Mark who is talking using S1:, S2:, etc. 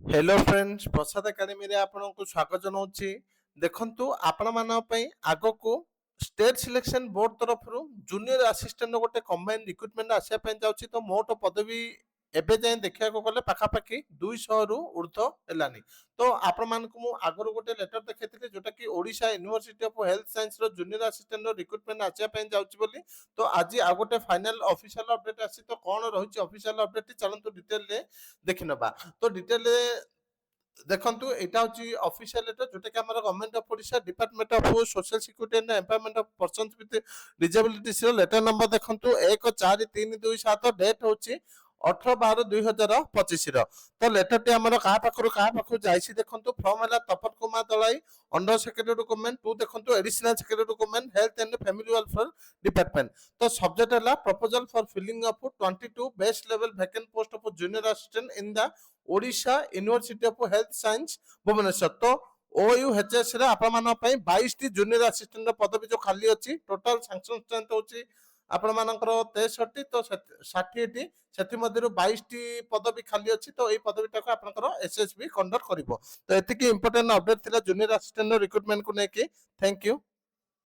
S1: Hello friends प्रसाद academy रे आपनको स्वागत जनाऊँची। देखंतु आपण मानक पई आगो को स्टेट सिलेक्शन बोर्ड तरफ जूनियर असिस्टेंट गोटे कंबाइन रिक्रुटमेंट आसिया पई जाउची। तो मोट पदवी एबे जाए देखा गले पाखापाखि 200 रु ऊर्ध हेलानी। तो आपण मानक मु आगरो गोटे लेटर देखैथिले जोटा कि Odisha university of health science रो जूनियर असिस्टेंट रो रिक्रुटमेंट आसिया पई जाउची बोली। तो आज आ गोटे फाइनल ऑफिशियल अपडेट आसी। तो कोन रहिछि ऑफिशियल अपडेट चलंतु डिटेल रे देखि नबा। तो डिटेल देखंतु एटा होची ऑफिशियल लेटर जोटा कि हमर government of Odisha department of social security and employment of persons with disabilities रो लेटर नंबर देखंतु 14327 डेट होची 18/12/2025 रो। तो लेटर टी हमर कहा पाखरु जाईसी देखंतु फ्रॉम हला Tapat Kumar Dalai under secretary to government to देखंतु additional secretary to government health and family welfare department. तो सब्जेक्ट हला proposal for filling up 22 best level vacant post of junior assistant in the Odisha university of health science Bhubaneswar. तो OUHS रे आपण मान पई 22 T junior assistant पदवी जो खाली अछि। टोटल सैंक्शन स्ट्रेंथ होछि आपण मानकर 63 तो 60 टी सेति मध्यरु 22 टी पदवी खाली अछि। तो एई पदवीटा को आपनकर SSB कंडक्ट करिवो। तो एतिकी इंपोर्टेंट अपडेट थिला जूनियर असिस्टेंट रिक्रुटमेंट को नेकी। Thank you.